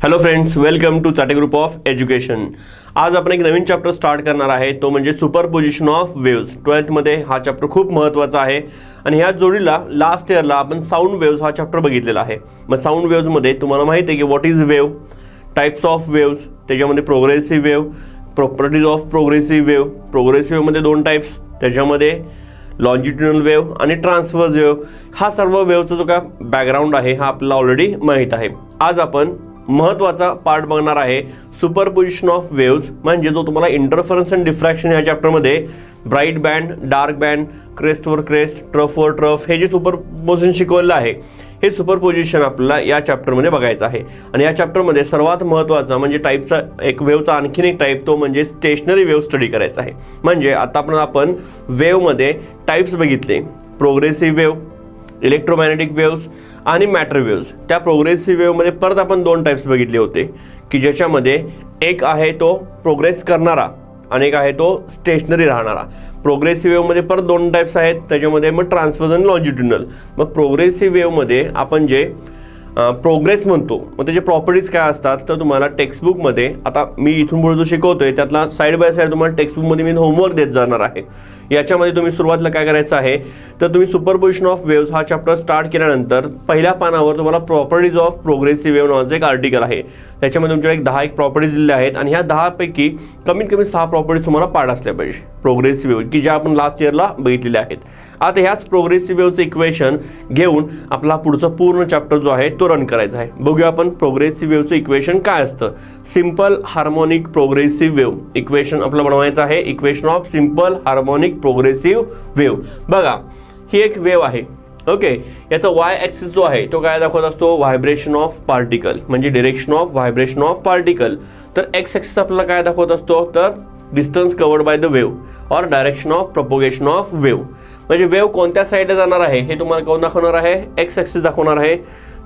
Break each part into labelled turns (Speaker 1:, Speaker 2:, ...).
Speaker 1: Hello friends, welcome to Chate group of education. आज आपण एक नवीन चॅप्टर स्टार्ट करणार आहे, तो म्हणजे सुपरपोजिशन ऑफ वेव्स। 12th मध्ये हा चॅप्टर खूप महत्त्वाचा आहे आणि ह्या जोडीला लास्ट इयरला आपण साऊंड वेव्स हा चॅप्टर बघितलेला आहे। मग साऊंड वेव्समध्ये तुम्हाला माहिती आहे की what is wave, types of waves, त्याच्यामध्ये progressive wave, properties of progressive wave. Progressive वेव्हमध्ये दोन टाइप्स, त्याच्यामध्ये लॉन्जिट्युडिनल वेव्ह आणि ट्रान्सव्हर्स वेव्ह। हा सर्व वेव्हचा जो काय बॅकग्राऊंड आहे हा आपल्याला ऑलरेडी माहीत आहे। आज आपण महत्त्वाचा पार्ट बघणार आहे सुपरपोजिशन ऑफ वेव्स, म्हणजे जो तुम्हाला इंटरफरन्स अँड डिफ्रॅक्शन या चॅप्टरमध्ये ब्राईट बँड, डार्क बँड, क्रेस्टवर क्रेस्ट, ट्रफवर ट्रफ हे जे सुपरपोजिशन शिकवलेलं आहे हे सुपरपोजिशन आपल्याला या चॅप्टरमध्ये बघायचं आहे। आणि या चॅप्टरमध्ये सर्वात महत्त्वाचा म्हणजे टाईपचा एक वेव्हचा आणखीन एक टाईप, तो म्हणजे स्टेशनरी वेव्ह स्टडी करायचा आहे। म्हणजे आता आपण वेव्हमध्ये टाईप्स बघितले, प्रोग्रेसिव्ह वेव्ह, इलेक्ट्रोमॅग्नेटिक वेव्स आणि मॅटर वेव्स। त्या प्रोग्रेसिव्ह वेव्हमध्ये परत आपण दोन टाइप्स बघितले होते की ज्याच्यामध्ये एक आहे तो प्रोग्रेस करणारा आणि एक आहे तो स्टेशनरी राहणारा। प्रोग्रेसिव्ह वेव्हमध्ये परत दोन टाइप्स आहेत, त्याच्यामध्ये मग ट्रान्सव्हर्स आणि लॉन्जिट्युडिनल। मग प्रोग्रेसिव्ह वेव्हमध्ये आपण जे प्रोग्रेस म्हणतो, मग त्याचे प्रॉपर्टीज काय असतात तर तुम्हाला टेक्स्टबुकमध्ये, आता मी इथून पुढे जो शिकवतोय त्यातला साईड बाय साईड तुम्हाला टेक्स्टबुकमध्ये मी होमवर्क देत जाणार आहे। याच्यामध्ये तुम्ही सुरुवातीला काय करायचं आहे तर तुम्ही सुपरपोजिशन ऑफ वेव्स हा चॅप्टर स्टार्ट केल्यानंतर पहिल्या पानावर तुम्हाला प्रॉपर्टीज ऑफ प्रोग्रेसिव्ह वेव्ह नावाचं एक आर्टिकल आहे। त्याच्यामध्ये तुमच्या एक 10 प्रॉपर्टीज दिलेल्या आहेत आणि ह्या 10 पैकी कमीत कमी 6 प्रॉपर्टीज तुम्हाला पाठ असल्या पाहिजे प्रोग्रेसिव्ह वेव्ह, की ज्या आपण लास्ट इयरला बघितलेल्या आहेत। आता ह्याच प्रोग्रेसिव्ह वेव्हचं इक्वेशन घेऊन आपला पुढचा पूर्ण चॅप्टर जो आहे तो रन करायचा आहे। बघूया आपण प्रोग्रेसिव्ह वेव्हचं इक्वेशन काय असतं। Simple harmonic progressive wave equation आपल्याला बनवायचं आहे। Equation of simple harmonic progressive wave. बघा, ही एक वेव्ह आहे, ओके। याचा वाय ॲक्सिस जो आहे तो काय दाखवत असतो, व्हायब्रेशन ऑफ पार्टिकल, म्हणजे direction of vibration of particle. तर एक्स ॲक्सिस आपल्याला काय दाखवत असतो तर distance covered by the wave और direction of propagation of wave. म्हणजे वेव्ह कोणत्या साईडला जाणार आहे हे तुम्हाला कोण दाखवणार आहे, एक्स ॲक्सिस दाखवणार आहे।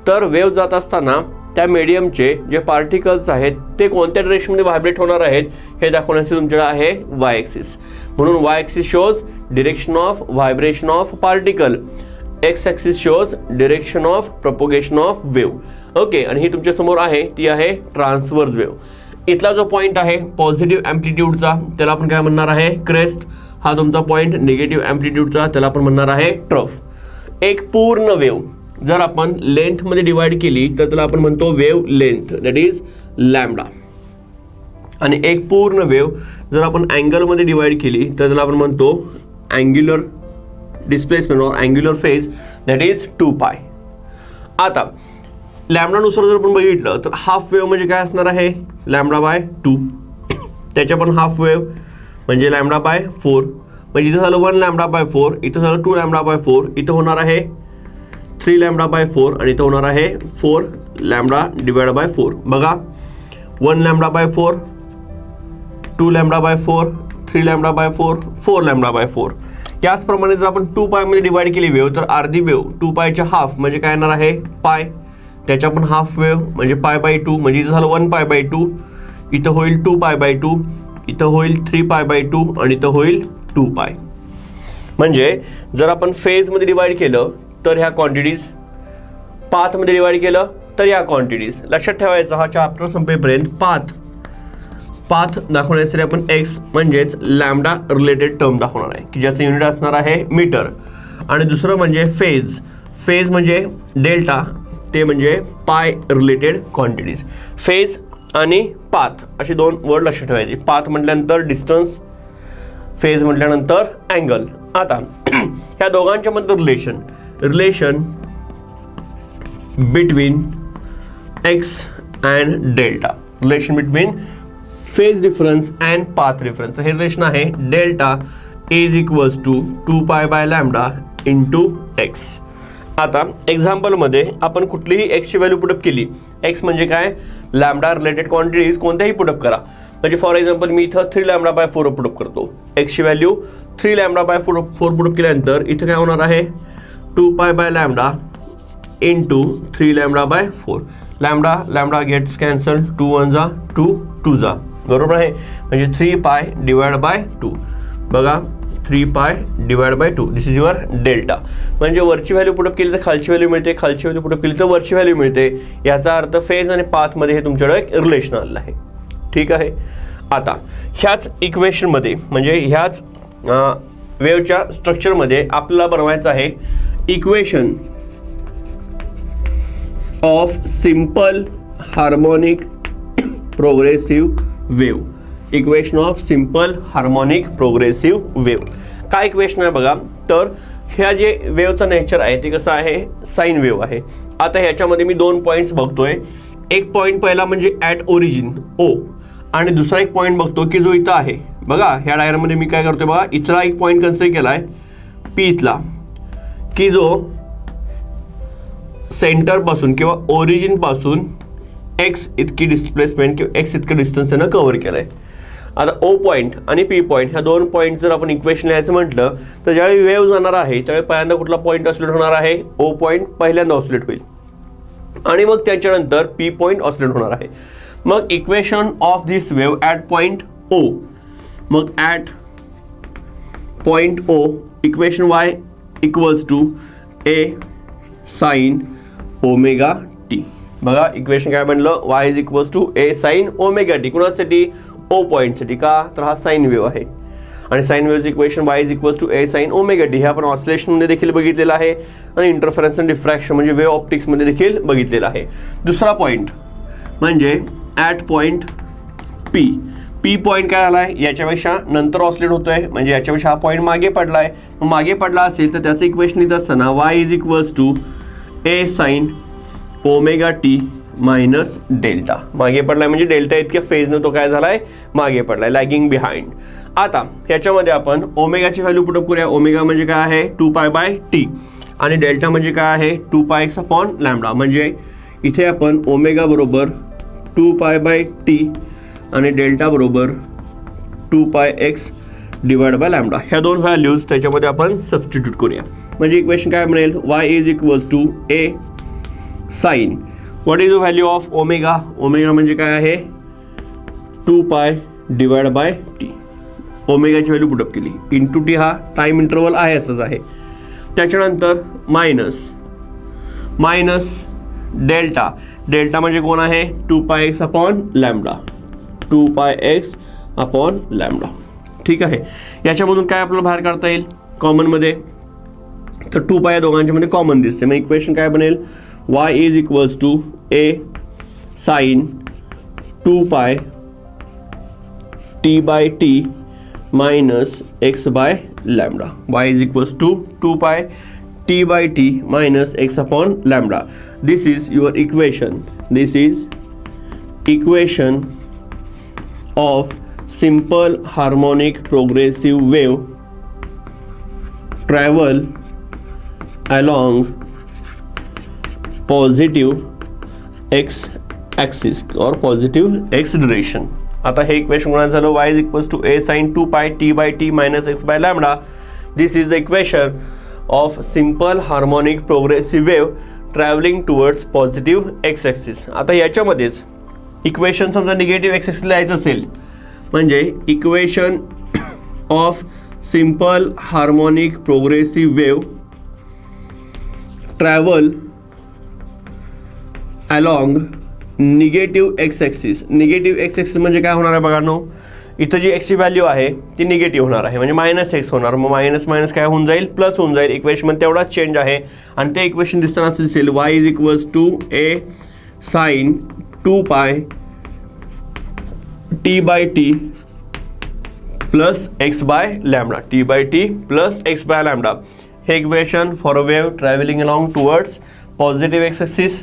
Speaker 1: तर वेव्ह जात असताना त्या मीडियमचे जे पार्टिकल्स आहेत ते कोणत्या डायरेक्शनमध्ये व्हायब्रेट होणार आहेत हे दाखवण्याचे तुमच्याकडे आहे वाय ॲक्सिस। म्हणून Y axis shows direction of vibration of particle, x axis shows direction of propagation of wave, okay. आणि ही तुमच्या समोर आहे ती आहे ट्रान्सव्हर्स वेव्ह। इथला जो पॉईंट आहे पॉझिटिव्ह ॲम्प्लिट्यूडचा त्याला आपण काय म्हणणार आहे क्रेस्ट, हा तुमचा पॉईंट निगेटिव्ह ॲम्प्लिट्यूडचा त्याला आपण म्हणणार आहे ट्रफ। एक पूर्ण वेव्ह जर आपण लेंथमध्ये डिवाइड केली तर त्याला आपण म्हणतो wave length, that is lambda. आणि एक पूर्ण वेव्ह जर आपण अँगलमध्ये डिवाइड केली तर त्याला आपण म्हणतो अँग्युलर डिस्प्लेसमेंट और अँग्युलर फेज, दॅट इज 2π। आता लॅम्बडानुसार जर आपण बघितलं तर हाफ वेव्ह म्हणजे काय असणार आहे लॅम्बडा बाय 2, त्याच्या पण हाफ वेव्ह म्हणजे लॅम्बडा बाय 4। म्हणजे इथं झालं 1 लॅम्बडा बाय 4, इथं झालं 2 लॅम्बडा बाय 4, इथं होणार आहे 3 लॅम्बडा बाय 4 आणि इथं होणार आहे 4 लॅम्बडा डिवाइड बाय 4। बघा, 1 lambda by 4, 2 lambda by 4, 3 lambda by 4, 4 lambda by 4। याचप्रमाणे जर आपण 2π मध्ये डिवाइड केली वेव्ह तर अर्धी वेव्ह 2π हाफ म्हणजे काय येणार आहे पाय, त्याच्या पण हाफ वेव्ह म्हणजे π/2, म्हणजे इथं झालं 1π/2, इथं होईल 2π/2, इथं होईल 3π/2 आणि इथं होईल 2π। म्हणजे जर आपण फेजमध्ये डिवाइड केलं तर ह्या क्वांटिटीज, पाथमध्ये डिवाइड केलं तर या क्वांटिटीज। लक्षात ठेवायचं हा चॅप्टर संपेपर्यंत पाथ दाखवण्यासाठी आपण एक्स म्हणजेच लॅम्बडा रिलेटेड टर्म दाखवणार आहे की ज्याचं युनिट असणार आहे मीटर। आणि दुसरं म्हणजे फेज म्हणजे डेल्टा, ते म्हणजे पाय रिलेटेड क्वांटिटीज। फेज आणि पाथ असे दोन वर्ड लक्षात ठेवायचे। पाथ म्हटल्यानंतर डिस्टन्स, फेज म्हटल्यानंतर अँगल। आता ह्या दोघांच्या मध्ये relation between x and delta, relation between phase difference and path difference, हे रिलेशन आहे delta is equals to 2π lambda into x. आता एक्झाम्पलमध्ये आपण कुठलीही एक्सची व्हॅल्यू पुटअप केली, एक्स म्हणजे काय लॅम्बडा रिलेटेड क्वांटिटीज कोणत्याही पुटअप करा। म्हणजे फॉर एक्झाम्पल मी इथं 3 लॅम्बडा बाय 4 पुटअप करतो, एक्सची व्हॅल्यू 3 लॅम्बडा बाय 4 पुटअप केल्यानंतर इथं काय होणार आहे 2π lambda into 3 lambda by 4। Lambda gets cancel, 2 1 जा 2 2 जा, बरोबर आहे। म्हणजे 3π डिवाइड बाय 2। बघा 3π/2. दिस इज युअर डेल्टा. म्हणजे वरची व्हॅल्यू पुटअप केली तर खालची व्हॅल्यू मिळते, खालची व्हॅल्यू पुटअप केली तर वरची व्हॅल्यू मिळते. याचा अर्थ फेज आणि पाथमध्ये हे तुमच्याकडे एक रिलेशन आलेलं आहे. ठीक आहे. आता ह्याच इक्वेशनमध्ये म्हणजे ह्याच वेव्हच्या स्ट्रक्चरमध्ये आपल्याला बनवायचं आहे equation of simple harmonic progressive wave. Equation of simple harmonic progressive wave. काय इक्वेशन आहे बघा. तर ह्या जे वेव्हचं नेचर आहे ते कसं आहे, साईन वेव्ह आहे. आता ह्याच्यामध्ये मी 2 पॉईंट्स बघतोय. एक पॉईंट पहिला म्हणजे ॲट ओरिजिन ओ, आणि दुसरा एक पॉईंट बघतो की जो इथं आहे बघा. ह्या डायग्राममध्ये मी काय करतोय बघा, इथला एक पॉईंट कन्सिडर केला आहे पी इथला, की जो सेंटरपासून किंवा ओरिजिनपासून एक्स इतकी डिस्प्लेसमेंट किंवा एक्स इतकं डिस्टन्स त्यानं कव्हर केलं आहे. आता ओ पॉईंट आणि पी पॉईंट ह्या 2 पॉईंट जर आपण इक्वेशन लिहायचं म्हटलं तर ज्यावेळी वेव्ह जाणार आहे त्यावेळी पहिल्यांदा कुठला पॉईंट ऑसिलेट होणार आहे, ओ पॉईंट पहिल्यांदा ऑसिलेट होईल आणि मग त्याच्यानंतर पी पॉईंट ऑसिलेट होणार आहे. मग equation of this wave at point O, मग at point O equation y equals to a sine omega t. बघा इक्वेशन काय बनलं, y is equals to a sine omega t. कुणासाठी, ओ पॉईंटसाठी. का तर हा साइन वेव्ह आहे आणि साइन वेव्हचं equation y is equals to a sine omega t. हे आपण ऑसिलेशनमध्ये देखील बघितलेलं आहे आणि इंटरफरन्स अँड डिफ्रॅक्शन म्हणजे वेव्ह ऑप्टिक्समध्ये देखील बघितलेलं आहे. दुसरा पॉईंट म्हणजे at point P. P point काय आला आहे, याच्यापेक्षा नंतर ऑसिलेट होतोय म्हणजे याच्यापेक्षा हा पॉईंट मागे पडला आहे. मग मागे पडला असेल तर त्याचं इक्वेशन लिहित असताना y is equals to a sine omega t minus delta. मागे पडलाय म्हणजे डेल्टा इतक्या फेजनं तो काय झालाय, मागे पडलाय, लॅगिंग बिहाइंड. आता ह्याच्यामध्ये आपण ओमेगाची व्हॅल्यू पुटअप करूया. ओमेगा म्हणजे काय आहे 2π/t आणि डेल्टा म्हणजे काय आहे 2πx/λ. म्हणजे इथे आपण ओमेगा बरोबर 2π/t आणि डेल्टा बरोबर 2πx/λ. ह्या 2 व्हॅल्यूज त्याच्यामध्ये आपण सबस्टिट्यूट करूया. म्हणजे इक्वेशन काय बनेल, y is equals to a sine what is the value of omega. Omega म्हणजे काय आहे 2π/t. ओमेगाची व्हॅल्यू पुटअप केली इंटू टी, हा टाइम इंटरवल आहे असंच आहे. त्याच्यानंतर मायनस डेल्टा. डेल्टा म्हणजे कोण आहे 2πx/λ. 2πx/λ. ठीक आहे. याच्यामधून काय आपल्याला बाहेर काढता येईल कॉमनमध्ये, तर 2π या दोघांच्यामध्ये कॉमन दिसते. मग इक्वेशन काय बनेल, y is equals to a sine 2πt/t minus x/λ. y is equals to 2πt/t minus x/λ. This is your equation. This is equation of simple harmonic progressive wave travel along positive x axis or positive x direction. आता हे equation कोणाचं झालं, y is equals to a sin 2πt/t minus x/λ. This is the equation of simple harmonic progressive wave traveling towards positive x axis. आता याच्यामध्येच equation समजा negative x axis लिहायचं असेल म्हणजे equation of simple harmonic progressive wave travel along negative x axis. Negative x axis म्हणजे काय होणार आहे बघा नो, इथं जी एक्सची व्हॅल्यू आहे ती निगेटिव्ह होणार आहे म्हणजे -x होणार. मग मायनस मायनस काय होऊन जाईल, प्लस होऊन जाईल. इक्वेशनमध्ये तेवढाच चेंज आहे आणि ते इक्वेशन दिसताना असं दिसेल y is equals to a sine 2πt/t plus x/λ. t/t plus x/λ. हे equation for a wave travelling along towards positive x axis.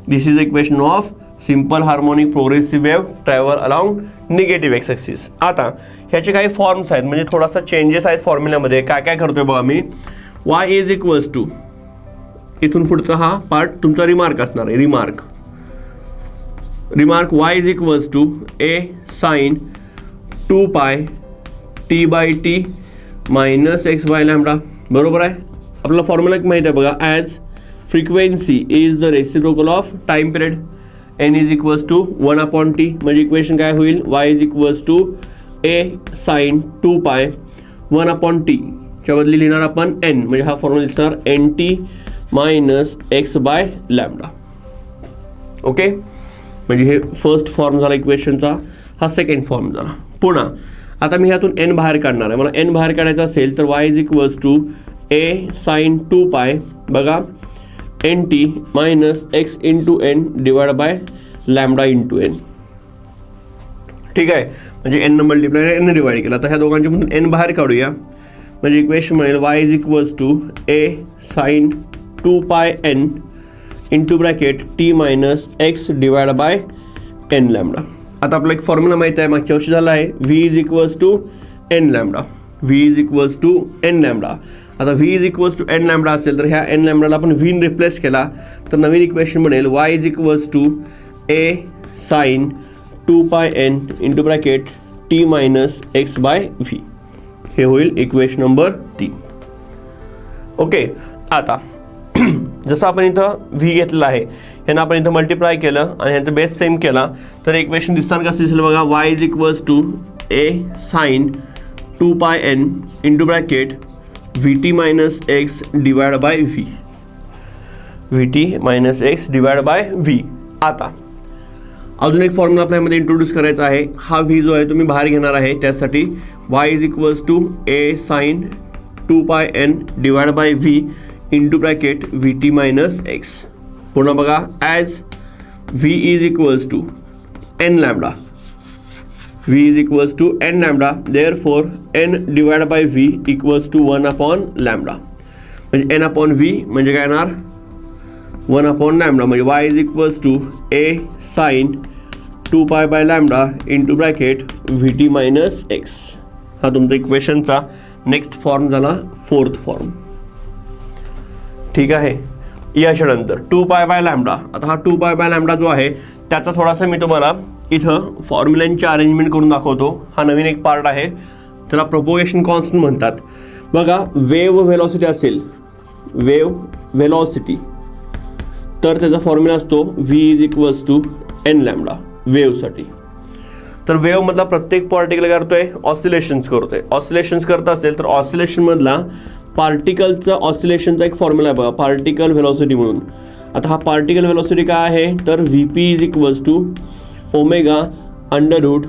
Speaker 1: This is equation of simple harmonic progressive wave travel along negative x axis. आता ह्याचे काही forms आहेत म्हणजे थोडासा changes आहेत फॉर्म्युल्यामध्ये. काय काय करतोय बघा मी, y इज इक्वल्स टू, इथून पुढचा हा पार्ट तुमचा रिमार्क असणार आहे. Remark y is equals to a sine 2πt/t minus x/λ. बरोबर आहे. आपला फॉर्म्युला माहिती आहे बघा, as frequency is the reciprocal of time period. n is equals to 1/t. म्हणजे इक्वेशन काय होईल, y is equals to a sine 2π 1/t च्या बदली लिहिणार आपण n, म्हणजे हा फॉर्म्युला दिसणार nt minus x by lambda. Okay, म्हणजे हे फर्स्ट फॉर्म झाला इक्वेशनचा, हा सेकंड फॉर्म झाला. पुन्हा आता मी ह्यातून n बाहेर काढणार आहे. मला n बाहेर काढायचा असेल तर y a sin 2π बघा nt minus x into n divide bye lambda into n. ठीक आहे, म्हणजे n मल्टिप्लाय n डिवाइड केला. तर ह्या दोघांच्यामधून n बाहेर काढूया, म्हणजे इक्वेशन मिळेल y a sin 2πn into bracket t minus x divide by n lambda. आता आपला एक फॉर्म्युला माहिती आहे, मागच्या वर्षी झाला आहे, v n lambda. n lambda. आता v n लॅम्बडा असेल तर ह्या n लॅम्बडाला आपण v ने रिप्लेस केला तर नवीन इक्वेशन बनेल y a sin 2πn into bracket t minus x by v. हे होईल इक्वेशन नंबर 3. ओके, आता जसं आपण इथं v घेतलेला आहे, ह्यांना आपण इथं मल्टिप्लाय केलं आणि ह्यांचं बेस सेम केला तर इक्वेशन दिसताना कसं दिसेल बघा, y a sin 2πn into bracket vt minus x divide by v. vt minus x divide by v. आता अजून एक फॉर्म्युला आपल्यामध्ये इंट्रोड्यूस करायचा आहे. हा v जो आहे तुम्ही बाहेर घेणार आहे, त्यासाठी y a sin 2πn divide by v into bracket vt minus x. पुन्हा बघा, as v is equals to n lambda. v is equals to n lambda, therefore n divide by v equals to 1 lambda. म्हणजे n upon v म्हणजे काय येणार 1 lambda. म्हणजे y is equals to a sin 2π by lambda into bracket vt minus x. हा तुमचा इक्वेशनचा next form झाला, fourth form. ठीक आहे, याच्यानंतर 2π बाय लॅम्बडा. आता हा 2π बाय लॅम्बडा जो आहे त्याचा थोडासा मी तुम्हाला इथं फॉर्म्युलांची अरेंजमेंट करून दाखवतो. हा नवीन एक पार्ट आहे, त्याला प्रोपोगेशन कॉन्स्टंट म्हणतात. बघा, वेव्ह व्हेलॉसिटी असेल, वेव्ह व्हेलॉसिटी, तर त्याचा फॉर्म्युला असतो v is equals to n lambda वेव्हसाठी. तर वेव्हमधला प्रत्येक पार्टिकल काय करतोय, ऑसिलेशन्स करतोय. ऑसिलेशन्स करत असेल तर ऑसिलेशनमधला पार्टिकलचा ऑसिलेशनचा एक फॉर्म्युला आहे बघा, पार्टिकल व्हेलॉसिटी म्हणून. आता हा पार्टिकल व्हेलॉसिटी काय आहे तर vp is equals to omega under root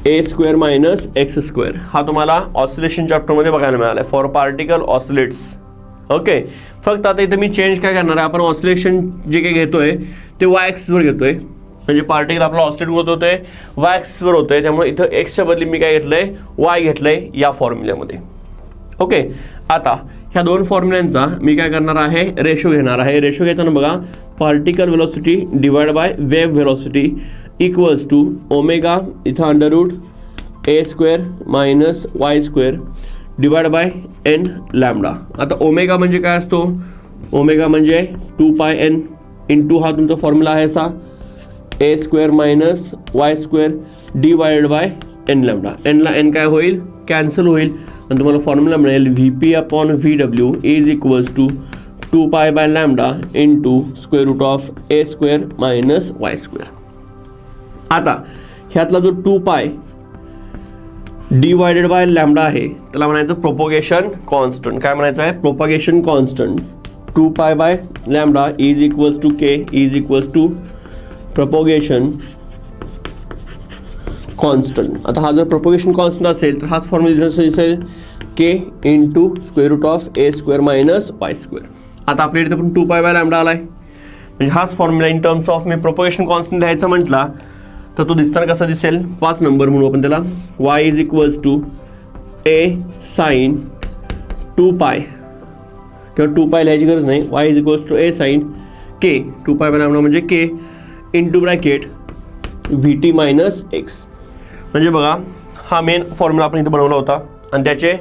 Speaker 1: a square minus x square. हा तुम्हाला ऑसिलेशन चॅप्टरमध्ये बघायला मिळाला आहे, फॉर पार्टिकल ऑसिलेट्स. ओके, फक्त आता इथं मी चेंज काय करणार आहे, आपण ऑसिलेशन जे काही घेतोय ते y ॲक्सिसवर घेतोय, म्हणजे पार्टिकल आपला ऑसिलेट होत होतोय y ॲक्सिसवर होतोय, त्यामुळे इथं एक्सच्या बदली मी काय घेतलंय y घेतलंय या फॉर्म्युल्यामध्ये. ओके, आता ह्या दोन फॉर्म्युल्यांचा मी काय करणार आहे, रेशो घेणार आहे. रेशो घेताना बघा, particle velocity divide by wave velocity equals to omega इथं under root a square minus y square divide by n lambda. आता ओमेगा म्हणजे काय असतो, ओमेगा म्हणजे 2πn इंटू हा तुमचा फॉर्म्युला आहे असा a square minus y square divide by n lambda. n ला n काय होईल, कॅन्सल होईल आणि तुम्हाला फॉर्म्युला मिळेल vp upon vw is equals to 2π by lambda into square root of a square minus y square. आता ह्यातला जो 2π डिवायडेड बाय लॅम्बडा आहे त्याला म्हणायचं प्रोपोगेशन कॉन्स्टंट. काय म्हणायचं आहे, propagation constant. 2π by lambda is equals to k is equals to propagation constant. आता हा जर प्रोपोगेशन कॉन्स्टंट असेल तर हाच फॉर्म्युला दिसेल k into square root of a square minus y square. आता आपल्या इथे पण 2π बाय लॅम्बडा आलाय, म्हणजे हाच formula in terms of me propagation constant द्यायचा म्हटला तर तो दिसताना कसा दिसेल, 5 नंबर म्हणू आपण त्याला. y is equals to a sine 2π किंवा 2π लिहायची गरज नाही, y is equals to a sine k 2π by lambda म्हणजे k into bracket vt minus x. म्हणजे बघा, हा मेन फॉर्म्युला आपण इथे बनवला होता आणि त्याचे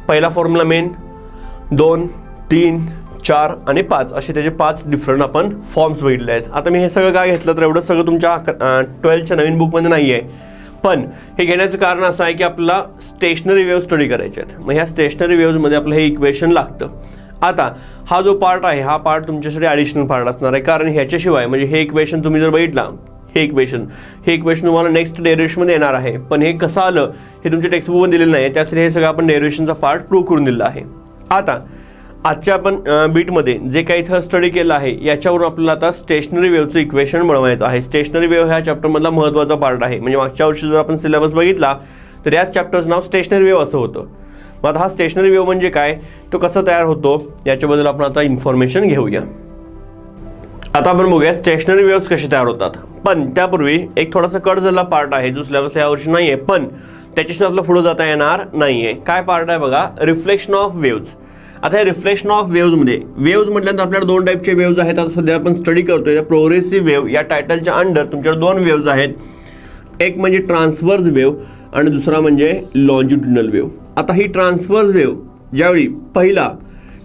Speaker 1: पहिला फॉर्म्युला मेन 2, 3, 4 आणि 5 असे त्याचे 5 डिफरंट आपण फॉर्म्स बघितले आहेत. आता मी हे सगळं काय घेतलं तर एवढं सगळं तुमच्या 12च्या नवीन बुकमध्ये नाही आहे, पण हे घेण्याचं कारण असं आहे की आपल्याला स्टेशनरी वेव्ह स्टडी करायचे आहेत. मग ह्या स्टेशनरी वेव्हजमध्ये आपलं हे इक्वेशन लागतं. आता हा जो पार्ट आहे हा पार्ट तुमच्यासाठी ॲडिशनल पार्ट असणार आहे, कारण ह्याच्याशिवाय म्हणजे हे इक्वेशन तुम्ही जर बघितला, हे इक्वेशन तुम्हाला नेक्स्ट डेरिव्हेशनमध्ये येणार आहे, पण हे कसं आलं हे तुमच्या टेक्स्टबुकमध्ये दिलेलं नाही, त्यासाठी हे सगळं आपण डेरिव्हेशनचा पार्ट प्रूव्ह करून दिलेला आहे. आता आजच्या आपण बीटमध्ये जे काही इथं स्टडी केलं आहे याच्यावरून आपल्याला आता स्टेशनरी वेव्हचं इक्वेशन बनवायचं आहे. स्टेशनरी वेव्ह ह्या चॅप्टरमधला महत्त्वाचा पार्ट आहे. म्हणजे मागच्या वर्षी जर आपण सिलेबस बघितला तर याच चॅप्टरचं नाव स्टेशनरी वेव्ह असं होतं. मग आता हा स्टेशनरी वेव्ह म्हणजे काय, तो कसा तयार होतो याच्याबद्दल आपण आता इन्फॉर्मेशन घेऊया. आता आपण बघूया स्टेशनरी वेव्हज कसे तयार होतात. पण त्यापूर्वी एक थोडासा कट झालेला पार्ट आहे जो सिलेबस यावर्षी नाही आहे, पण त्याच्याशी आपल्याला पुढे जाता येणार नाही आहे. काय पार्ट आहे बघा, रिफ्लेक्शन ऑफ वेव्हज. आता हे रिफ्लेक्शन ऑफ वेव्हजमध्ये वेव्हज म्हटल्यानंतर आपल्याला दोन टाईपचे वेव्हज आहेत. आता सध्या आपण स्टडी करतोय प्रोग्रेसिव्ह वेव्ह या टायटलच्या अंडर तुमच्याकडे दोन वेव्हज आहेत. एक म्हणजे ट्रान्सव्हर्स वेव्ह आणि दुसरा म्हणजे लॉन्जिट्युडिनल वेव्ह. आता ही ट्रान्सव्हर्स वेव्ह ज्यावेळी पहिला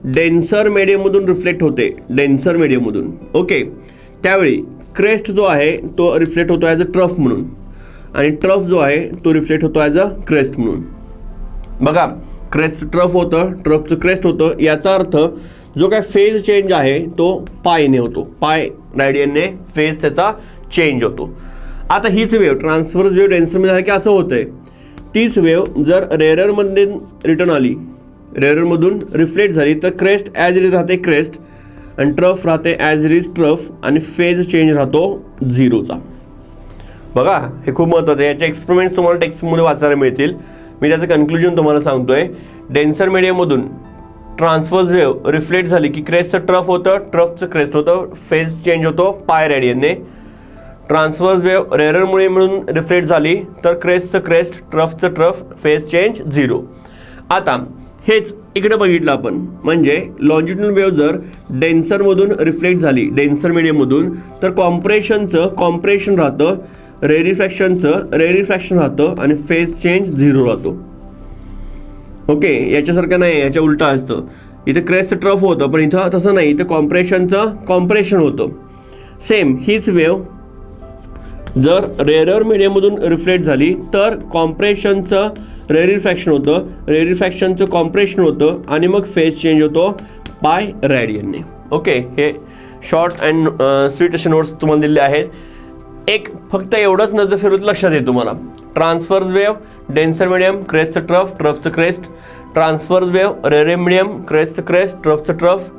Speaker 1: डेन्सर मीडियममधून रिफ्लेक्ट होते, डेन्सर मीडियममधून, ओके, त्यावेळी क्रेस्ट जो आहे तो रिफ्लेक्ट होतो ॲज अ ट्रफ म्हणून आणि ट्रफ जो आहे तो रिफ्लेक्ट होतो ॲज अ क्रेस्ट म्हणून. बघा, क्रेस्ट ट्रफ होतं, ट्रफचं क्रेस्ट होतं. याचा अर्थ जो काय फेज चेंज आहे तो पायने होतो, पाय रेडियनने फेज त्याचा चेंज होतो. आता हीच वेव्ह ट्रान्सव्हर्स वेव्ह डेन्सरमध्ये झाली की असं होतंय. तीच वेव्ह जर रेररमध्ये रिटर्न आली, रेररमधून रिफ्लेक्ट झाली तर क्रेस्ट ॲज इट इज राहते क्रेस्ट आणि ट्रफ राहते ॲज इट इज ट्रफ आणि फेज चेंज राहतो 0चा. बघा, हे खूप महत्त्वाचं आहे. याचे एक्सपेरिमेंट्स तुम्हाला टेक्स्टमध्ये वाचायला मिळतील. मी त्याचं कन्क्लुजन तुम्हाला सांगतोय. डेन्सर मीडियममधून ट्रान्सव्हर्स वेव्ह रिफ्लेक्ट झाली की क्रेस्टचं ट्रफ होतं, ट्रफचं क्रेस्ट होतं, फेज चेंज होतो पाय रेडियनने. ट्रान्सव्हर्स वेव्ह रेररमुळे म्हणून रिफ्लेक्ट झाली तर क्रेस्टचं क्रेस्ट, ट्रफचं ट्रफ, फेज चेंज 0. आता हेच इकडे बघितलं आपण, म्हणजे लॉन्जिट्युडिनल वेव्ह जर डेन्सरमधून रिफ्लेक्ट झाली, डेन्सर मीडियममधून, तर कॉम्प्रेशनचं कॉम्प्रेशन राहतं, रेरिफॅक्शनचं रेरिफॅक्शन राहतं आणि फेज चेंज 0 राहतो. ओके, याच्यासारखं नाही, याच्या उलटा असतं. इथे क्रेस्ट ट्रफ होतं पण इथं तसं नाही, इथं कॉम्प्रेशनचं कॉम्प्रेशन होतं. सेम हीच वेव्ह जर रेरर मीडियममधून रिफ्लेक्ट झाली तर कॉम्प्रेशनचं रेरिफॅक्शन होतं, रेरिफॅक्शनचं कॉम्प्रेशन होतं आणि मग फेज चेंज होतो पाय रेडियनने. ओके, हे शॉर्ट अँड स्वीट असे नोट्स तुम्हाला दिले आहेत. एक फक्त एवढंच नजर फिरवत लक्षात येईल तुम्हाला. ट्रान्सव्हर्स वेव्ह डेन्सर मीडियम, क्रेस्टचं ट्रफ, ट्रफचं crest. Transverse wave rare medium, क्रेस्टचं क्रेस्ट, ट्रफचं trough.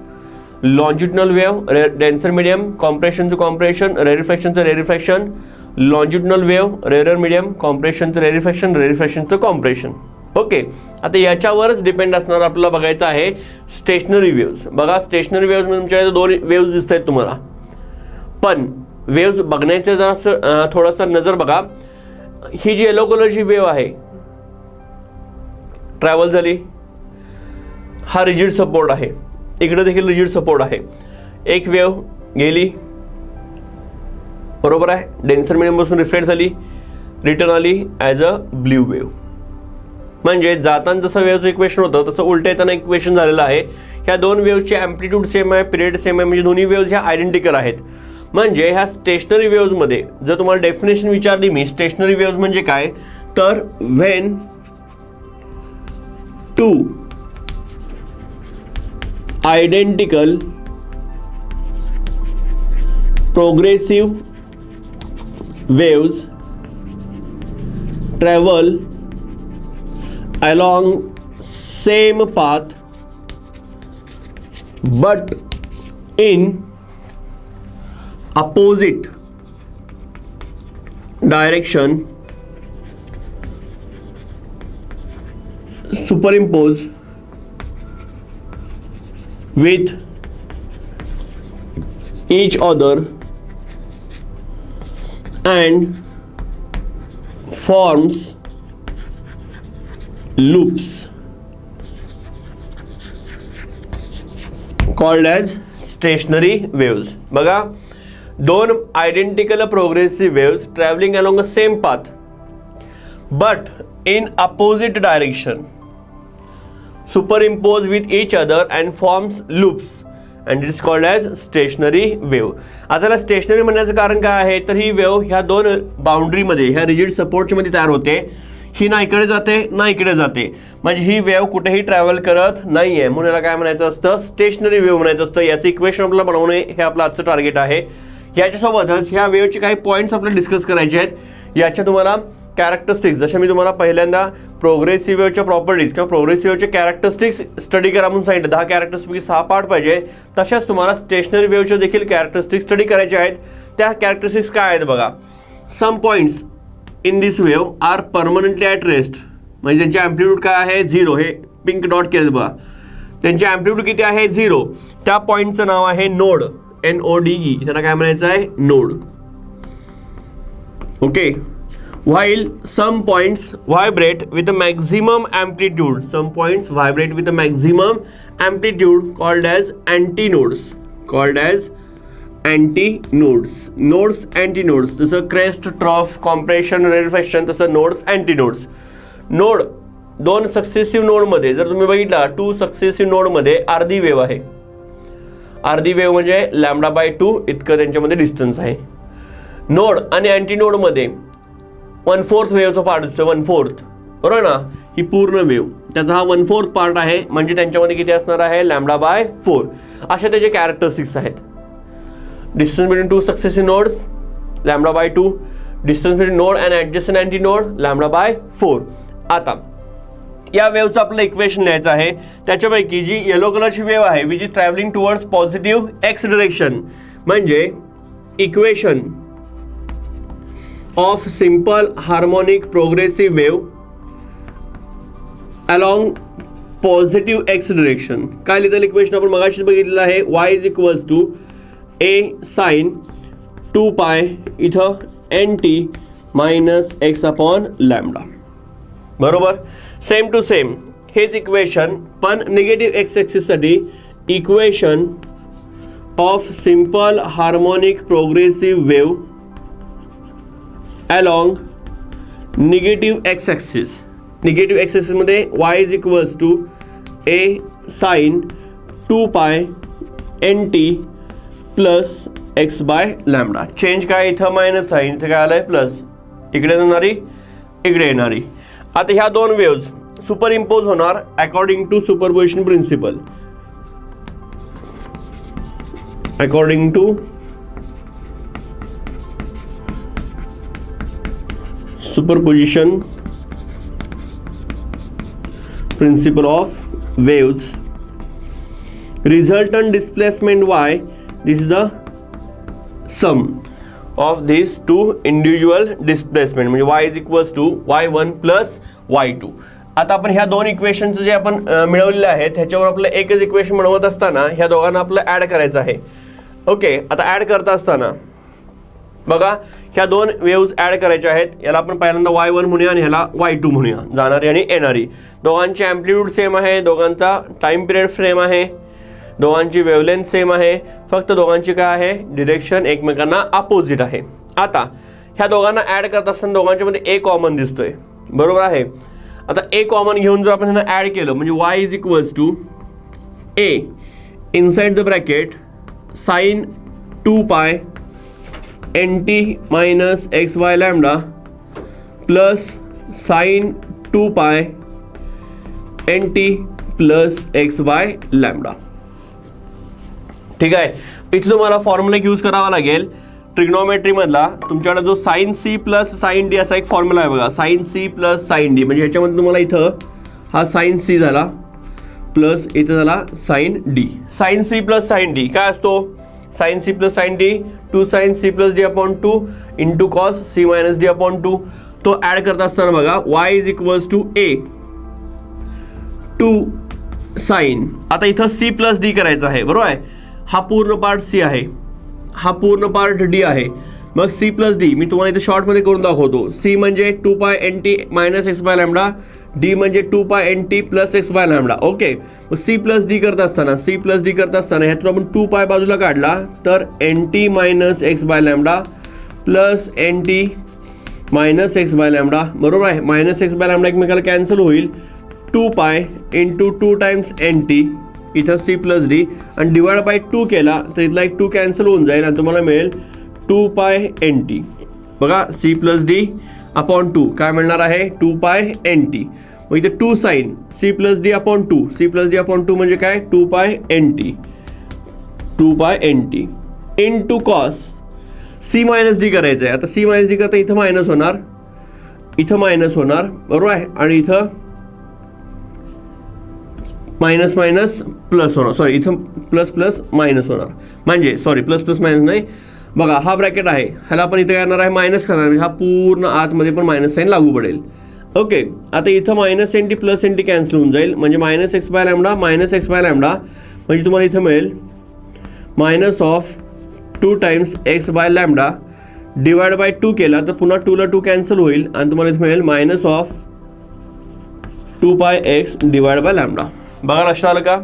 Speaker 1: Longitudinal wave denser medium, कॉम्प्रेशनचं कॉम्प्रेशन, रेरिफॅक्शनचं rarefaction. Longitudinal wave rarer medium, कॉम्प्रेशनचं रेरिफॅक्शन, रेरिफॅक्शनचं कॉम्प्रेशन. ओके, आता याच्यावरच डिपेंड असणार आपल्याला बघायचं आहे स्टेशनरी वेव्हज. बघा, स्टेशनरी वेव्हजमध्ये तुमच्याकडे दोन वेव्हज दिसत आहेत तुम्हाला, पण वेव्हज बघण्याचं जरा थोडासा नजर बघा. ही जी येलो कलरची वेव्ह आहे ट्रॅव्हल झाली, हा रिजिड सपोर्ट आहे, इकडे देखील रिजिड सपोर्ट आहे. एक वेव्ह गेली, बरोबर आहे, डेन्सर मीडियमपासून रिफ्लेक्ट झाली, रिटर्न आली ॲज अ ब्ल्यू वेव्ह. म्हणजे जाताना जसं वेव्हचं इक्वेशन होतं तसं उलट येताना इक्वेशन झालेलं आहे. ह्या दोन वेव्हची ॲम्प्लिट्यूड सेम आहे, पिरियड सेम आहे, म्हणजे दोन्ही वेव्हज ह्या आयडेंटिकल आहेत. म्हणजे ह्या स्टेशनरी वेव्हजमध्ये जर तुम्हाला डेफिनेशन विचारली मी, स्टेशनरी वेव्हज म्हणजे काय, तर when two identical progressive waves travel along same path but in opposite direction, superimpose with each other and forms loops called as stationary waves. बघा, दोन identical progressive waves travelling along a same path but in opposite direction superimpose with each other and forms loops and it is called as stationary wave. आता stationery म्हणण्याचं कारण काय आहे, तर ही wave ह्या दोन बाउंड्रीमध्ये, ह्या रिजिड सपोर्टच्या मध्ये तयार होते. ही ना इकडे जाते ना इकडे जाते, म्हणजे ही वेव्ह कुठेही ट्रॅव्हल करत नाहीये, म्हणून याला काय म्हणायचं असतं, स्टेशनरी वेव्ह म्हणायचं असतं. याचं इक्वेशन आपल्याला बनवणे हे आपलं आजचं टार्गेट आहे. याच्यासोबतच ह्या वेव्हचे काही पॉईंट्स आपल्याला डिस्कस करायचे आहेत. याच्या तुम्हाला कॅरेक्टरिस्टिक्स, जसे मी तुम्हाला पहिल्यांदा प्रोग्रेसिव्ह वेव्हच्या प्रॉपर्टीज किंवा प्रोग्रेसिव्ह वेव्हचे कॅरेक्टरिस्टिक्स स्टडी करा म्हणून सांगितलं, 10 कॅरेक्टरिस्टिक्स 6 पार्ट पाहिजे, तशाच तुम्हाला स्टेशनरी वेव्हचे देखील कॅरेक्टरिस्टिक्स स्टडी करायचे आहेत. त्या कॅरेक्टरिस्टिक्स काय आहेत बघा. Some points in this wave are permanently at rest, म्हणजे त्यांचे अँप्लिट्यूड काय आहे 0. हे पिंक डॉट केलं बघा, त्यांचे अँप्लिट्यूड किती आहे 0. त्या पॉईंटचं नाव आहे नोड, NODE, त्याला काय म्हणायचं आहे node. Okay. While some points vibrate with a maximum amplitude, some points vibrate with a maximum amplitude called as antinodes, nodes, antinodes. जसं crest, trough, compression, rarefaction, तसं nodes, antinodes. नोड 2 सक्सेसिव्ह नोडमध्ये जर तुम्ही बघितला 2 सक्सेसिव्ह नोडमध्ये अर्धी wave आहे. अर्धी वेव्ह म्हणजे λ/2 इतकं त्यांच्यामध्ये डिस्टन्स आहे. नोड आणि अँटीनोडमध्ये 1/4 वेव्हचा पार्ट असतो, 1/4, बरोबर ना. ही पूर्ण वेव्ह त्याचा हा 1/4 पार्ट आहे, म्हणजे त्यांच्यामध्ये किती असणार आहे λ/4. अशा त्याचे कॅरेक्टरिस्टिक्स आहेत. Distance between 2 successive nodes λ/2, distance between node and adjacent antinode λ/4. आता या वेव्हचं आपलं इक्वेशन लिहायचं आहे. त्याच्यापैकी जी येलो कलरची वेव्ह आहे which is travelling towards positive x direction, म्हणजे equation of simple harmonic progressive wave along positive x direction. काय लिहिलेलं इक्वेशन आपण मगाशीच बघितलेलं आहे. y is equals to a sine 2π इथं nt minus x upon lambda, बरोबर. सेम टू सेम हेच इक्वेशन पण निगेटिव्ह एक्स ॲक्सिससाठी equation of simple harmonic progressive wave along negative x axis. Negative x ॲक्सिसमध्ये y is equals to a sine 2π nt plus x by lambda. Change काय इथं minus sign, इथं काय आलंय plus, इकडे जाणारी इकडे येणारी. आता ह्या 2 वेव्ज सुपर इम्पोज होणार according to superposition principle. According to superposition principle of waves, resultant displacement y, this is the sum of these two individual displacement, म्हणजे y is equals to y1 plus y2. आता आपण ह्या 2 इक्वेशनचं जे आपण मिळवलेले आहेत ह्याच्यावर आपलं एकच इक्वेशन मिळवत असताना ह्या दोघांना आपलं ऍड करायचं आहे. ओके. आता ऍड करता असताना बघा ह्या 2 वेव्स ऍड करायच्या आहेत. याला आपण पहिल्यांदा y1 म्हणूया आणि ह्याला y2 म्हणूया, जाणारी आणि येणारी. दोघांचे अँप्लिट्यूड सेम आहे, दोघांचा टाइम पिरियड सेम आहे, दोघांची वेवलेंथ सेम आहे, फक्त दोघांची काय आहे डिरेक्शन एकमेकांना अपोजिट आहे. आता ह्या दोघांना ऍड करत असताना दोघांच्यामध्ये ए कॉमन दिसतोय, बरोबर आहे. आता ए कॉमन घेऊन जर आपण ह्यांना ऍड केलं म्हणजे y is equals to a inside the bracket sine 2π nt minus x by lambda plus sine 2π nt plus x by lambda. ठीक आहे. इथे तुम्हाला फॉर्म्युला यूज करावा लागेल ट्रिग्नोमेट्री मधला. तुमच्याकडे जो sine c plus sine d असा एक फॉर्म्युला आहे बघा, sine c plus sine d. म्हणजे ह्याच्यामध्ये तुम्हाला इथं हा साइन सी झाला प्लस इथं झाला sine d. Sine c plus sine d काय असतो, sine c plus sine d 2 sine c plus d upon 2 into cos c minus d upon 2. तो ऍड करत असताना बघा y is equals to a 2 sine. आता इथं सी प्लस डी करायचं आहे, बरोबर आहे. हा पूर्ण पार्ट सी आहे, हा पूर्ण पार्ट डी आहे. मग सी प्लस डी मी तुम्हाला इथे शॉर्टमध्ये करून दाखवतो. सी म्हणजे 2π nt minus x by lambda, d म्हणजे 2π nt plus x by lambda. Okay. मग सी प्लस डी करत असताना ह्यातून आपण 2π बाजूला काढला तर nt minus x by lambda plus nt minus x by lambda, बरोबर आहे. मायनस एक्स बाय लॅम्बडा एकमेकाला कॅन्सल होईल. 2π इंटू 2 टाइम्स nt इथं सी प्लस डी आणि डिवाइड बाय 2 केला तर इथला एक 2 कॅन्सल होऊन जाईल आणि तुम्हाला मिळेल 2π nt. बघा सी प्लस डी अपॉन 2 काय मिळणार आहे 2π nt. मग इथे 2 sine c plus d upon 2, c plus d upon 2 म्हणजे काय 2π nt into cos c minus d करायचं आहे. आता सी मायनस डी करता इथं मायनस होणार, इथं मायनस होणार, बरोबर आहे, आणि इथं मायनस मायनस प्लस होणार, सॉरी इथं प्लस प्लस मायनस होणार, म्हणजे सॉरी प्लस प्लस मायनस नाही, बघा हा ब्रॅकेट आहे, ह्याला आपण इथं करणार आहे मायनस करणार, हा पूर्ण आतमध्ये पण मायनस साईन लागू पडेल. ओके, आता इथं minus n t plus n t cancel होऊन जाईल, म्हणजे minus x by lambda minus x by lambda, म्हणजे तुम्हाला इथं मिळेल minus of 2 times x by lambda divide by 2 केला तर पुन्हा 2ला 2 कॅन्सल होईल आणि तुम्हाला इथं मिळेल minus of 2 pi x divide by lambda. बघा लक्षात आलं का?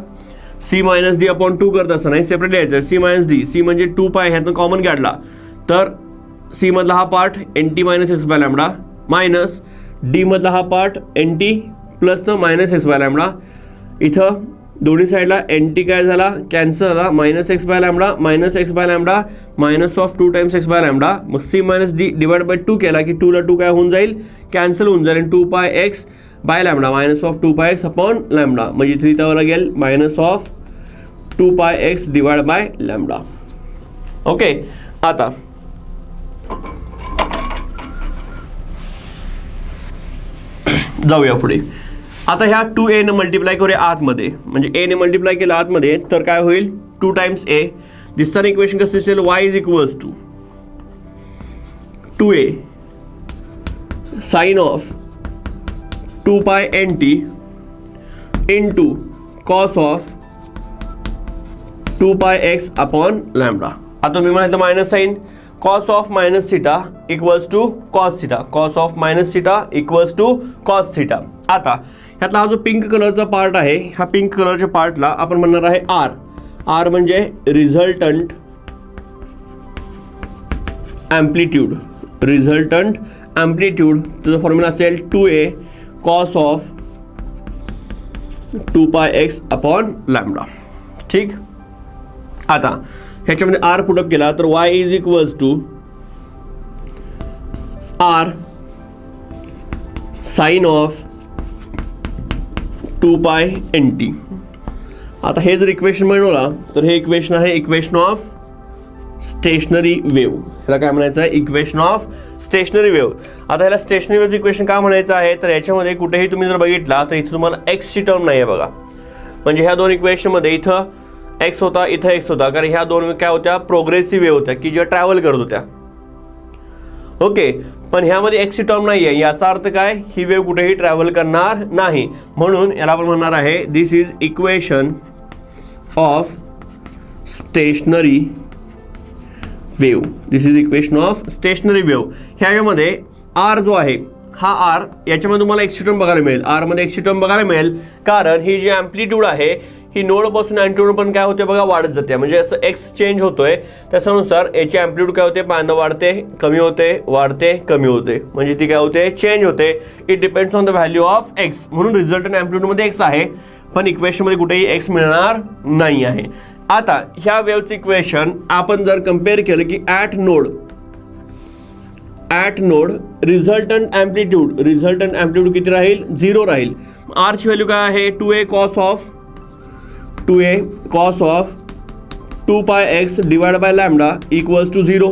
Speaker 1: सी मायनस डी अपॉन 2 करत असताना नाही सेपरेट लिहायचं. सी मायनस डी, सी म्हणजे 2 पाय ह्यातून कॉमन काढला तर सी मधला हा part n t minus x by lambda minus D मधला हा part n t plus minus x by lambda. इथं दोन्ही साईडला एन टी काय झाला कॅन्सल झाला, minus x by lambda minus x by lambda minus of 2 times x by lambda. मग C minus D divide by 2 केला की 2ला 2 काय होऊन जाईल कॅन्सल होऊन जाईल, 2 pi x by lambda minus of 2 pi x upon lambda, म्हणजे इथे इथं लागेल minus of 2 pi x divide by lambda. Okay, आता जाऊया पुढे. आता ह्या 2a ने मल्टिप्लाय करूया आतमध्ये, म्हणजे a ने मल्टिप्लाय केलं आतमध्ये तर काय होईल 2 टाइम्स a. दिसताना इक्वेशन कसं असेल y is equals to 2a sine of 2 pi n t into cos of 2 pi x upon lambda. आता तुम्ही म्हणाल minus sine cos of minus theta equals to cos theta, cos of minus theta equals to cos theta. आता ह्यातला हा जो pink कलरचा part आहे ह्या पिंक कलरच्या पार्टला आपण म्हणणार आहे आर. आर म्हणजे रिझल्टंट ॲम्प्लिट्यूड, रिझल्टंट ॲम्प्लिट्यूड त्याचा फॉर्म्युला असेल 2a cos of 2 pi x upon lambda. ठीक, आता ह्याच्यामध्ये आर पुटअप केला तर y is equals to r sine of 2 pi n T. आता हे जर इक्वेशन मिळवला तर हे इक्वेशन आहे इक्वेशन ऑफ स्टेशनरी वेव्ह. ह्याला काय म्हणायचं आहे इक्वेशन ऑफ स्टेशनरी वेव्ह. आता ह्याला स्टेशनरी वेव्ह इक्वेशन का म्हणायचं आहे तर याच्यामध्ये कुठेही तुम्ही जर बघितला तर इथं तुम्हाला एक्सची टर्म नाही आहे बघा, म्हणजे ह्या दोन इक्वेशनमध्ये इथं एक्स होता इथं एक्स होता, कारण ह्या दोन काय होत्या प्रोग्रेसिव्ह वेव्ह होत्या की ज्या ट्रॅव्हल करत होत्या. ओके, पण ह्यामध्ये एक्सची टर्म नाही आहे, याचा अर्थ काय ही वेव्ह कुठेही ट्रॅव्हल करणार नाही, म्हणून याला आपण म्हणणार आहे this is equation of stationary wave. This is equation of stationary wave. ह्याच्यामध्ये आर जो आहे हा आर याच्यामध्ये तुम्हाला एक्सची टर्म बघायला मिळेल, आर मध्ये एक्सची टर्म बघायला मिळेल, कारण ही जी ॲम्प्लिट्यूड आहे ही नोडपासून अँटीनोड पण काय होते बघा वाढत जाते, म्हणजे असं एक्स चेंज होतोय त्याच्यानुसार याची ॲम्प्लिट्यूड काय होते पाहणं वाढते कमी होते वाढते कमी होते, म्हणजे ती काय होते चेंज होते. It depends on the value of x, म्हणून रिझल्टंट ॲम्प्लिट्यूडमध्ये एक्स आहे पण इक्वेशनमध्ये कुठेही एक्स मिळणार नाही आहे. आता ह्या वेव्हचं इक्वेशन आपण जर कम्पेअर केलं की ॲट नोड रिझल्टंट ॲम्प्लिट्यूड किती राहील 0 राहील. आरची व्हॅल्यू काय आहे 2a cos of 2 pi x divide by lambda equals to 0,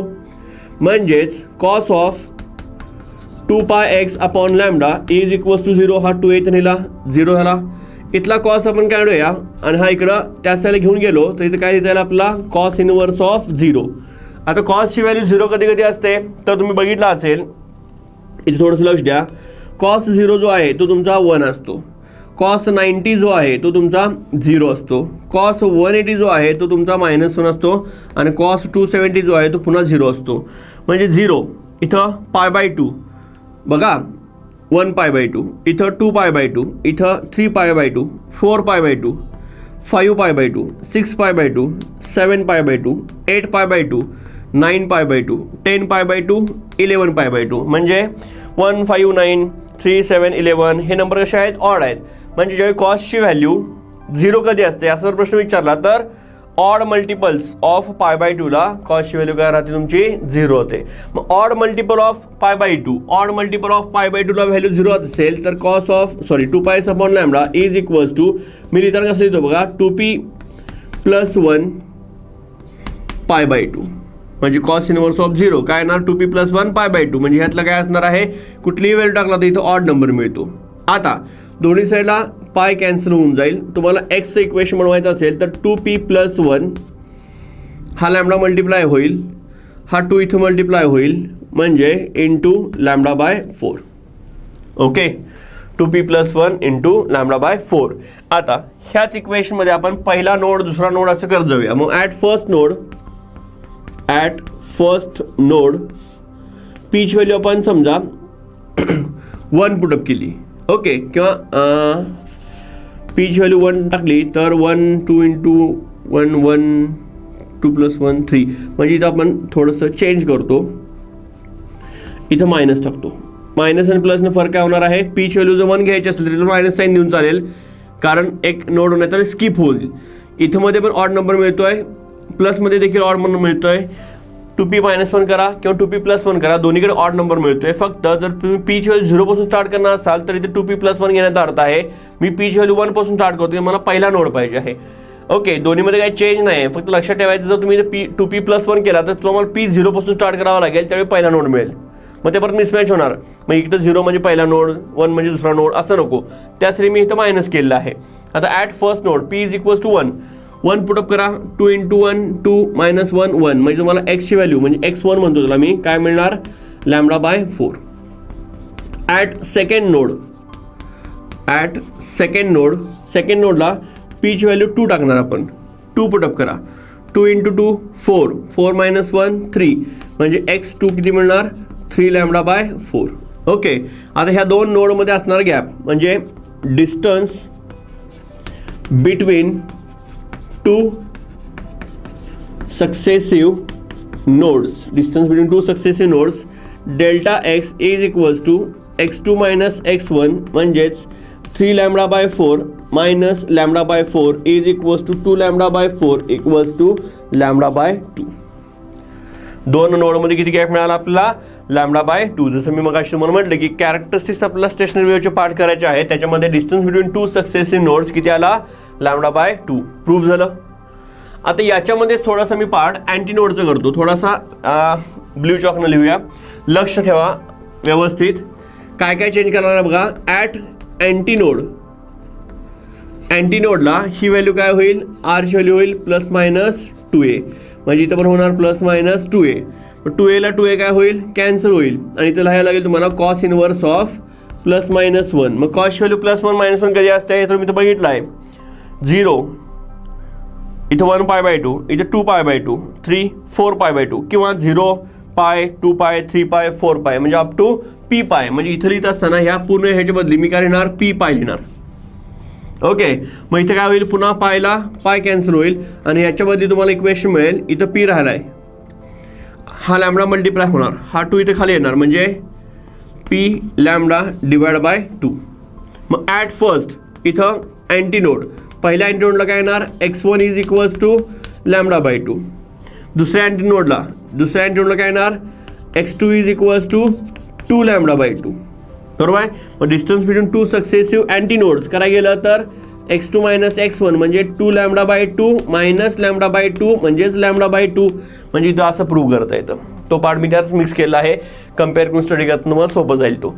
Speaker 1: म्हणजेच cos of 2 pi x upon lambda is equals to 0. हा 2a इथं नेला 0 झाला, इथला कॉस आपण काढूया आणि हा इकडं त्या साईडला घेऊन गेलो तर इथं काय लिहिता येईल आपला कॉस इनवर्स ऑफ 0. आता कॉसची व्हॅल्यू 0 कधी कधी असते तर तुम्ही बघितलं असेल, इथे थोडंसं लक्ष द्या. कॉस 0 जो आहे तो तुमचा 1 असतो, कॉस 90 जो आहे तो तुमचा 0 असतो, कॉस 180 जो आहे तो तुमचा -1 असतो आणि कॉस 270 जो आहे तो पुन्हा 0 असतो. म्हणजे 0 इथं π/2 बघा 1π/2, इथं 2π/2, इथं 3π/2, 4π/2, 5π/2, 6π/2, 7π/2, 8π/2, 9π/2, 10π/2, 11π/2. म्हणजे 1, 5, 9, 3, 7, 11 हे नंबर कसे आहेत ऑड आहेत. म्हणजे ज्यावेळी कॉस्टची व्हॅल्यू 0 कधी असते असा जर प्रश्न विचारला तर ऑड मल्टिपल्स ऑफ π/2 ला कॉस्टची व्हॅल्यू काय राहते तुमची 0 होते. मग ऑड मल्टिपल ऑफ π/2 ला व्हॅल्यू 0 असेल तर cos of 2 pi upon lambda is equals to मी लिहिताना कसं लिहितो बघा 2p + 1 π/2. म्हणजे कॉस इनवर्स ऑफ 0 काय येणार 2p + 1 π/2 म्हणजे ह्यातलं काय असणार आहे कुठलीही व्हॅल्यू टाकला तर इथं ऑड नंबर मिळतो. आता दोन्ही साईडला पाय कॅन्सल होऊन जाईल. तुम्हाला एक्सचं इक्वेशन बनवायचं असेल तर 2p + 1 हा लॅम्बडा मल्टिप्लाय होईल, हा 2 इथं मल्टिप्लाय होईल म्हणजे इंटू λ/4. Okay 2p + 1 into λ/4. आता ह्याच इक्वेशनमध्ये आपण पहिला नोड दुसरा नोड असं करत जाऊया. मग at first node Peechi value आपण समजा 1 पुटअप केली. ओके किंवा पीची व्हॅल्यू 1 टाकली तर 1 2 इंटू 1 1 2 + 1 3 म्हणजे इथं आपण थोडंसं चेंज करतो, इथं मायनस टाकतो. मायनस आणि प्लसने फरक काय होणार आहे पीची व्हॅल्यू जर 1 घ्यायची असेल तर तिथं मायनस साईन देऊन चालेल कारण एक नोड होणार तर स्किप होईल. इथं मध्ये पण ऑड नंबर मिळतोय, प्लसमध्ये देखील ऑड नंबर मिळतोय. 2p - 1 करा किंवा 2p + 1 करा, दोन्हीकडे ऑड नंबर मिळतोय. फक्त जर तुम्ही पीची व्हॅल्यू 0 पासून स्टार्ट करणार असाल तर इथे 2p + 1 घेण्याचा अर्थ आहे मी पीची व्हॅल्यू 1 पासून स्टार्ट करतोय, मला पहिला नोड पाहिजे आहे. ओके दोन्हीमध्ये काही चेंज नाही, फक्त लक्षात ठेवायचं जर तुम्ही 2p + 1 केला तर तुम्हाला p 0 पासून स्टार्ट करावा लागेल, त्यावेळी पहिला नोड मिळेल. मग ते परत मिसमॅच होणार, मग इथं 0 म्हणजे पहिला नोड 1 म्हणजे दुसरा नोड असं नको, त्यासाठी मी इथं मायनस केलेलं आहे. आता at first node p = 1 put up करा. 2 × 1 2 - 1 1 म्हणजे तुम्हाला एक्सची व्हॅल्यू म्हणजे x1 म्हणतो त्याला मी काय मिळणार λ/4. ॲट सेकंड नोडला पीची व्हॅल्यू 2 टाकणार आपण. 2 पुटअप करा. 2 × 2 4 4 - 1 3 म्हणजे x2 किती मिळणार 3 λ/4. ओके आता ह्या दोन नोडमध्ये असणार गॅप म्हणजे distance between 2 successive nodes delta x is equals to x2 - x1 म्हणजेच 3 λ/4 minus λ/4 is equals to 2 λ/4 equals to λ/2. दोन नोडमध्ये किती गॅप मिळाला आपल्याला λ/2. जसं मी मगाशी तुम्हाला म्हटलं की कॅरेक्टरिस्टिक्स आपल्याला स्टेशनरी वेव्हचे पार्ट करायचे आहे, त्याच्यामध्ये डिस्टन्स बिटवीन 2 सक्सेसिव्ह नोड्स किती आला λ/2 प्रूव्ह झालं. आता याच्यामध्ये थोडासा मी पार्ट अँटी नोडचं करतो, थोडासा ब्ल्यू चॉकनं लिहूया. लक्ष ठेवा व्यवस्थित काय काय चेंज करणार आहे बघा. ॲट अँटी नोडला ही व्हॅल्यू काय होईल आरची व्हॅल्यू होईल ±2a म्हणजे इथं पण होणार ±2a. 2a ला 2a काय होईल कॅन्सल होईल आणि इथं लिहायला लागेल तुम्हाला कॉस इनवर्स ऑफ +-1. मग कॉस व्हॅल्यू +1 - 1 कधी असते तर मी इथं बघितलं आहे 0 इथं 1 π/2 इथं 2 π/2 3 4 π/2 किंवा 0 π 2 π 3 π 4 π म्हणजे अप टू p π. म्हणजे इथं लिहित असताना ह्या पूर्ण ह्याच्या बदली मी काय लिहिणार p π लिहिणार. ओके मग इथं काय होईल पुन्हा पायला पाय कॅन्सल होईल आणि याच्या बदली तुम्हाला इक्वेशन मिळेल इथं p राहिलाय, हा लॅम्बडा मल्टिप्लाय होणार, हा 2 इथे खाली येणार म्हणजे p λ/2. मग ॲट फर्स्ट इथं अँटी नोड पहिल्या अँटी नोडला काय येणार x1 इज इक्वल्स टू λ/2. दुसऱ्या अँटी नोडला काय येणार x2 इज इक्वल्स टू 2 λ/2. बरोबर आहे. मग distance between 2 successive anti nodes करायला गेलं तर x2 - x1 म्हणजे 2 λ/2 मायनस λ/2 म्हणजेच λ/2 म्हणजे इथं असं प्रूव्ह करता येतं. तो पार्ट मी त्यात मिक्स केला आहे, कम्पेअर करून स्टडी करताना तुम्हाला सोपं जाईल. तो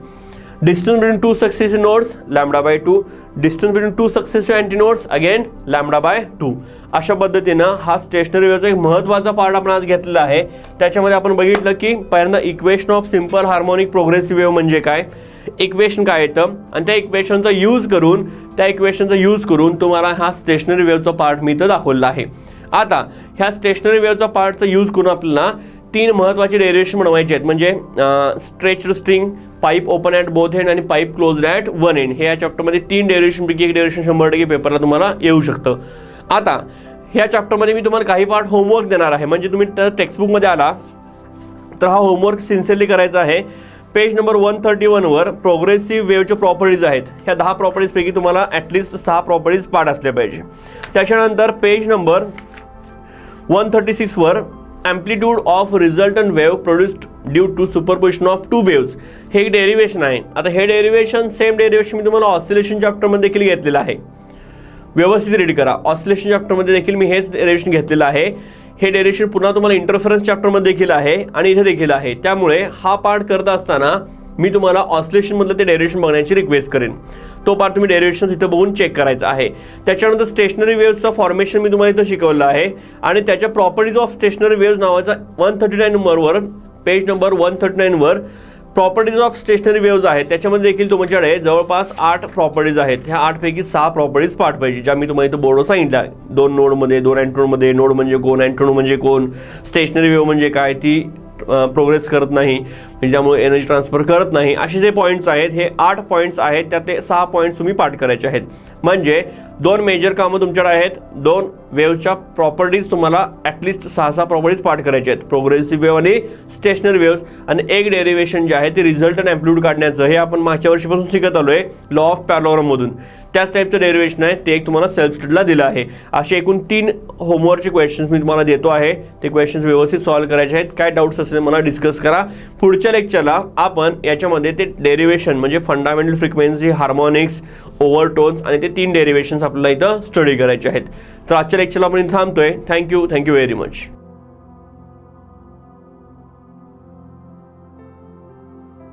Speaker 1: distance between 2 successive nodes λ/2, distance between 2 successive antinodes again λ/2. अशा पद्धतीनं हा स्टेशनरी वेव्हचा एक महत्त्वाचा पार्ट आपण आज घेतलेला आहे. त्याच्यामध्ये आपण बघितलं की पहिल्यांदा equation of simple harmonic progressive wave म्हणजे काय, इक्वेशन काय येतं आणि त्या इक्वेशनचा यूज करून तुम्हाला हा स्टेशनरी वेव्हचा पार्ट मी इथं दाखवलेला आहे. आता ह्या स्टेशनरी वेव्हचा पार्टचा यूज करून आपल्याला 3 महत्त्वाचे डेरिव्हेशन बनवायचे आहेत म्हणजे stretched string, pipe open at both end आणि pipe closed at one end. हे या चॅप्टरमध्ये 3 डेरिव्हेशनपैकी एक डेरिव्हेशन 100% पेपरला तुम्हाला येऊ शकतं. आता ह्या चॅप्टरमध्ये मी तुम्हाला काही पार्ट होमवर्क देणार आहे, म्हणजे तुम्ही टेक्स्टबुकमध्ये आला तर हा होमवर्क सिन्सिअरली करायचा आहे. पेज नंबर 131 वर प्रोग्रेसिव्ह वेव्हचे प्रॉपर्टीज आहेत. ह्या 10 प्रॉपर्टीजपैकी तुम्हाला ॲटलिस्ट 6 प्रॉपर्टीज पाठ असल्या पाहिजे. त्याच्यानंतर पेज नंबर 136 वर amplitude of resultant wave produced due to superposition of 2 waves हे एक डेरिव्हेशन आहे. आता हे डेरिव्हेशन सेम डेरिव्हेशन मी तुम्हाला ऑसिलेशन चॅप्टरमध्ये देखील घेतलेलं आहे. व्यवस्थित रीड करा. ऑसिलेशन चॅप्टरमध्ये देखील मी हेच डेरिव्हेशन घेतलेलं आहे. हे डेरिवेशन पुन्हा तुम्हाला इंटरफरन्स चॅप्टरमध्ये देखील आहे आणि इथे देखील आहे. त्यामुळे हा पार्ट करत असताना मी तुम्हाला ऑसिलेशन मधलं ते डेरिवेशन बघण्याची रिक्वेस्ट करेन. तो पार्ट तुम्ही डेरिवेशन इथं बघून चेक करायचा आहे. त्याच्यानंतर स्टेशनरी वेव्हचा फॉर्मेशन मी तुम्हाला इथं शिकवलं आहे आणि त्याच्या प्रॉपर्टीज ऑफ स्टेशनरी वेव्हज नावाचा 139 नंबरवर, पेज नंबर 139 वर प्रॉपर्टीज ऑफ स्टेशनरी वेव्हज आहेत. त्याच्यामध्ये देखील तुमच्याकडे जवळपास 8 प्रॉपर्टीज आहेत. ह्या 8 पैकी 6 प्रॉपर्टीज पाठ पाहिजे, ज्या मी तुम्हाला इथं बोर्डवर सांगितल्या. 2 नोडमध्ये, 2 अँट्रोनमध्ये. नोड म्हणजे कोण, अँट्रोन म्हणजे कोण, स्टेशनरी वेव्ह म्हणजे काय, ती प्रोग्रेस करत नाही म्हणजे त्यामुळे एनर्जी ट्रान्सफर करत नाही, असे जे पॉईंट्स आहेत हे 8 पॉईंट्स आहेत. त्यातले 6 पॉईंट्स तुम्ही पाठ करायचे आहेत. म्हणजे 2 मेजर कामं तुमच्याकडे आहेत. 2 वेव्हच्या प्रॉपर्टीज तुम्हाला ॲटलिस्ट 6 प्रॉपर्टीज पाठ करायचे आहेत, प्रोग्रेसिव्ह वेव्ह आणि स्टेशनरी वेव्हज. आणि एक डेरिवेशन जे आहे ते रिझल्ट आणि ॲम्प्लिट्यूड काढण्याचं, हे आपण मागच्या वर्षीपासून शिकत आलो आहे लॉ ऑफ पॅरलॉग्राममधून. त्याच टाईपचं डेरिवेशन आहे, ते एक तुम्हाला सेल्फ स्टडीला दिलं आहे. असे एकूण 3 होमवर्कचे क्वेश्चन्स मी तुम्हाला देतो आहे. ते क्वेश्चन्स व्यवस्थित सॉल्व्ह करायचे आहेत. काय डाऊट्स असेल मला डिस्कस करा. पुढच्या लेक्चरला आपण याच्यामध्ये ते डेरिवेशन म्हणजे फंडामेंटल फ्रिक्वेन्सी, हार्मोनिक्स, ओव्हरटोन्स आणि ते 3 डेरिवेशन्स आपल्याला इथं स्टडी करायचे आहेत. तर आजच्या लेक्चरला आपण इथं थांबतोय. Thank you very much.